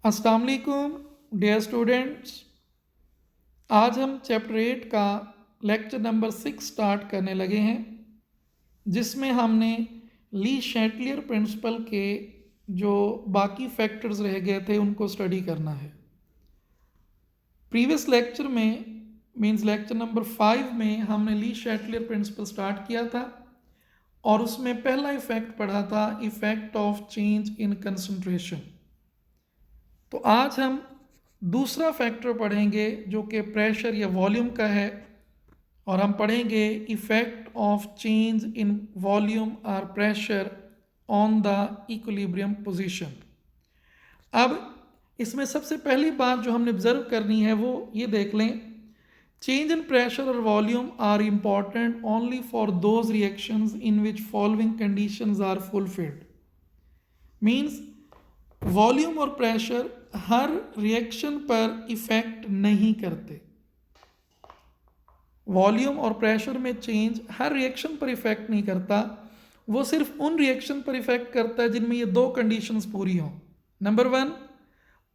अस्सलाम वालेकुम dear students. आज हम चैप्टर 8 का लेक्चर नंबर 6 स्टार्ट करने लगे हैं, जिसमें हमने ली शैटलियर प्रिंसिपल के जो बाकी फैक्टर्स रह गए थे उनको स्टडी करना है। प्रीवियस लेक्चर में मींस लेक्चर नंबर 5 में हमने ली शैटलियर प्रिंसिपल स्टार्ट किया था और उसमें पहला इफ़ेक्ट पढ़ा था effect of change in concentration. तो आज हम दूसरा फैक्टर पढ़ेंगे जो कि प्रेशर या वॉल्यूम का है, और हम पढ़ेंगे effect of change in volume और pressure on the equilibrium position. अब इसमें सबसे पहली बात जो हमने ऑब्जर्व करनी है वो ये देख लें, चेंज इन प्रेशर और volume are important only for those reactions in which following conditions are fulfilled. Means volume और प्रेशर हर रिएक्शन पर इफेक्ट नहीं करते। वॉल्यूम और प्रेशर में चेंज हर रिएक्शन पर इफेक्ट नहीं करता, वो सिर्फ उन रिएक्शन पर इफेक्ट करता है जिनमें ये दो कंडीशंस पूरी हों। Number 1,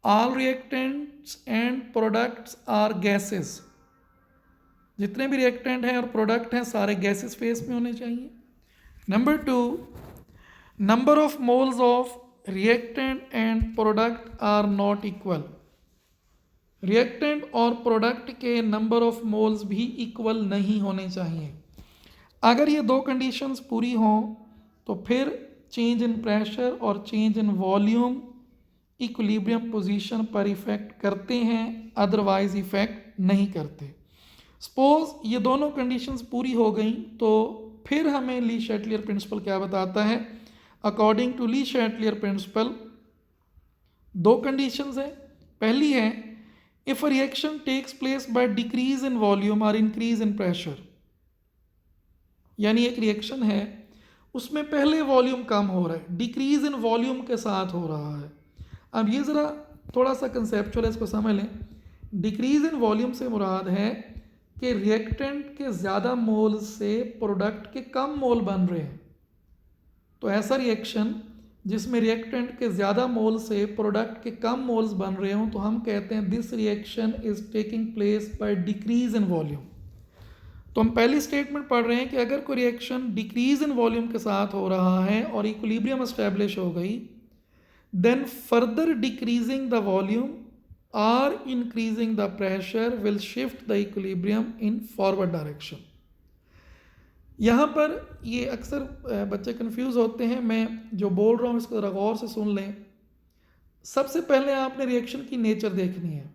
all reactants and products are gases. जितने भी रिएक्टेंट हैं और प्रोडक्ट हैं सारे गैसेस फेस में होने चाहिए। Number 2, number of moles of reactant and product are not equal. Reactant और प्रोडक्ट के नंबर ऑफ मोल्स भी इक्वल नहीं होने चाहिए। अगर ये दो कंडीशंस पूरी हों तो फिर चेंज इन प्रेशर और change in volume equilibrium position पर इफेक्ट करते हैं, अदरवाइज इफेक्ट नहीं करते। सपोज ये दोनों कंडीशंस पूरी हो गई तो फिर हमें ली शैटलियर प्रिंसिपल क्या बताता है। According to Le Chatelier principle दो कंडीशंस है। पहली है if a reaction takes place by decrease in volume और इंक्रीज इन प्रेशर, यानी एक रिएक्शन है उसमें पहले वॉल्यूम कम हो रहा है, डिक्रीज इन वॉल्यूम के साथ हो रहा है। अब ये ज़रा थोड़ा सा कंसेप्चुअल है, इसको समझ लें। डिक्रीज इन वॉल्यूम से मुराद है कि रिएक्टेंट के ज़्यादा मोल से प्रोडक्ट के कम मोल बन रहे हैं। तो ऐसा रिएक्शन जिसमें रिएक्टेंट के ज़्यादा मोल से प्रोडक्ट के कम मोल्स बन रहे हों तो हम कहते हैं this reaction is taking place by decrease in volume. तो हम पहली स्टेटमेंट पढ़ रहे हैं कि अगर कोई रिएक्शन डिक्रीज इन वॉल्यूम के साथ हो रहा है और इक्विलिब्रियम एस्टेब्लिश हो गई, then further decreasing the volume और increasing the pressure will shift the equilibrium in forward direction. यहाँ पर ये अक्सर बच्चे कंफ्यूज होते हैं, मैं जो बोल रहा हूँ इसको ज़रा गौर से सुन लें। सबसे पहले आपने रिएक्शन की नेचर देखनी है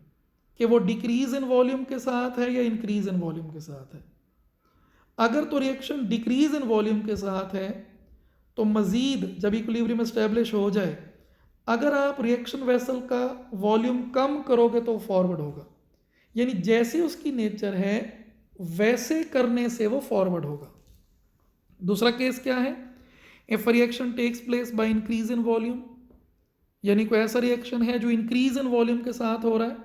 कि वो डिक्रीज इन वॉल्यूम के साथ है या इंक्रीज इन वॉल्यूम के साथ है। अगर तो रिएक्शन डिक्रीज इन वॉल्यूम के साथ है तो मज़ीद जब इक्विलिब्रियम एस्टेब्लिश हो जाए, अगर आप रिएक्शन वेसल का वॉल्यूम कम करोगे तो फॉरवर्ड होगा, यानी जैसे उसकी नेचर है वैसे करने से वो फॉरवर्ड होगा। दूसरा केस क्या है, if reaction takes place by increase in volume, यानी कोई ऐसा रिएक्शन है जो इंक्रीज इन वॉल्यूम के साथ हो रहा है।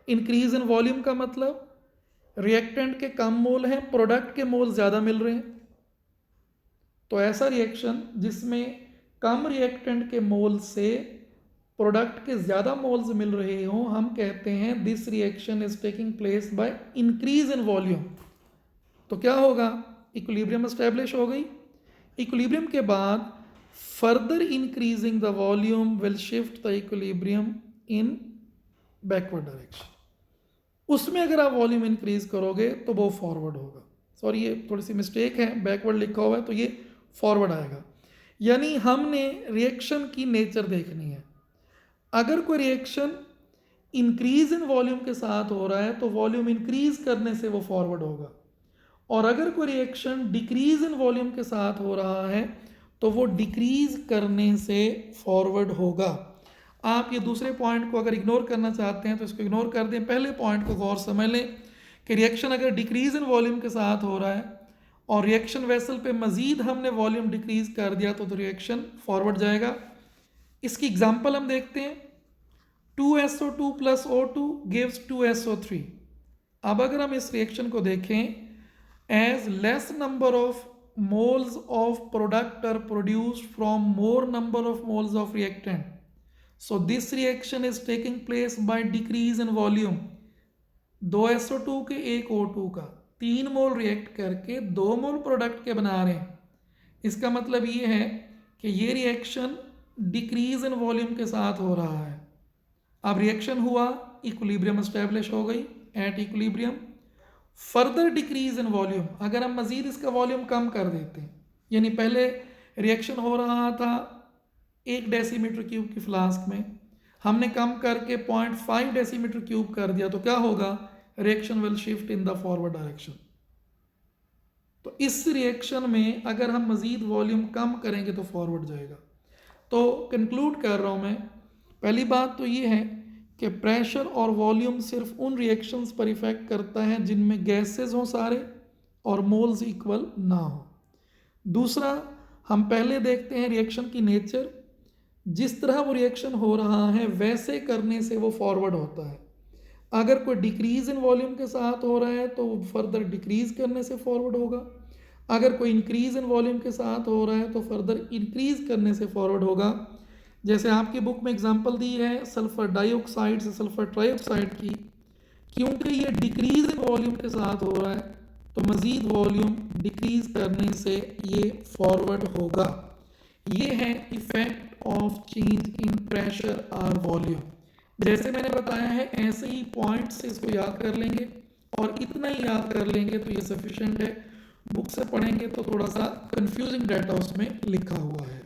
इंक्रीज इन वॉल्यूम का मतलब रिएक्टेंट के कम मोल हैं, प्रोडक्ट के मोल ज़्यादा मिल रहे हैं। तो ऐसा रिएक्शन जिसमें कम रिएक्टेंट के मोल से प्रोडक्ट के ज़्यादा मोल्स मिल रहे हों, हम कहते हैं this reaction is taking place by increase in volume. तो क्या होगा, इक्विलिब्रियम एस्टेब्लिश हो गई। इक्विलिब्रियम के बाद further increasing the volume will shift the equilibrium in backward direction. उसमें अगर आप वॉल्यूम इंक्रीज करोगे तो वो फॉरवर्ड होगा। सॉरी ये थोड़ी सी मिस्टेक है, बैकवर्ड लिखा हुआ है तो ये फॉरवर्ड आएगा। यानी हमने रिएक्शन की नेचर देखनी है। अगर कोई रिएक्शन इंक्रीज इन वॉल्यूम के साथ हो रहा है तो वॉल्यूम इंक्रीज करने से वो फॉरवर्ड होगा, और अगर कोई रिएक्शन डिक्रीज इन वॉल्यूम के साथ हो रहा है तो वो डिक्रीज करने से फॉरवर्ड होगा। आप ये दूसरे पॉइंट को अगर इग्नोर करना चाहते हैं तो इसको इग्नोर कर दें, पहले पॉइंट को गौर समझ लें कि रिएक्शन अगर डिक्रीज इन वॉल्यूम के साथ हो रहा है और रिएक्शन वेसल पे मज़ीद हमने वॉल्यूम डिक्रीज कर दिया तो रिएक्शन फॉरवर्ड जाएगा। इसकी एग्जांपल हम देखते हैं, 2SO2 + O2 gives 2SO3। अब अगर हम इस रिएक्शन को देखें, as less number of moles of product are produced from more number of moles of reactant, so this reaction is taking place by decrease in volume. 2SO2 के 1O2 का 3 मोल react करके 2 मोल product के बना रहे हैं। इसका मतलब ये है कि ये रिएक्शन डिक्रीज इन वॉल्यूम के साथ हो रहा है। अब रिएक्शन हुआ, इक्विलिब्रियम एस्टेब्लिश हो गई at equilibrium. Further decrease in volume, अगर हम मज़ीद इसका वॉल्यूम कम कर देते हैं, यानी पहले रिएक्शन हो रहा था 1 डेसीमीटर क्यूब की फ्लास्क में, हमने कम करके 0.5 डेसीमीटर क्यूब कर दिया, तो क्या होगा? Reaction will shift in the forward direction. तो इस रिएक्शन में अगर हम मज़ीद वॉल्यूम कम करेंगे तो फॉरवर्ड जाएगा। तो कंक्लूड कर रहा हूँ मैं, पहली बात तो ये है कि प्रेशर और वॉल्यूम सिर्फ उन रिएक्शंस पर इफेक्ट करता है जिनमें गैसेस हों सारे और मोल्स इक्वल ना हो। दूसरा, हम पहले देखते हैं रिएक्शन की नेचर, जिस तरह वो रिएक्शन हो रहा है वैसे करने से वो फॉरवर्ड होता है। अगर कोई डिक्रीज इन वॉल्यूम के साथ हो रहा है तो फर्दर डिक्रीज करने से फॉरवर्ड होगा, अगर कोई इंक्रीज इन वॉल्यूम के साथ हो रहा है तो फर्दर इंक्रीज करने से फॉरवर्ड होगा। जैसे आपकी बुक में एग्जांपल दी है सल्फर डाइऑक्साइड से सल्फर ट्राइऑक्साइड की, क्योंकि ये डिक्रीज इन वॉल्यूम के साथ हो रहा है तो मज़ीद वॉल्यूम डिक्रीज करने से ये फॉरवर्ड होगा। ये है effect of change in pressure और वॉल्यूम। जैसे मैंने बताया है ऐसे ही पॉइंट्स से इसको याद कर लेंगे, और इतना ही याद कर लेंगे तो ये सफिशिएंट है। बुक से पढ़ेंगे तो थोड़ा सा कंफ्यूजिंग डाटा उसमें लिखा हुआ है।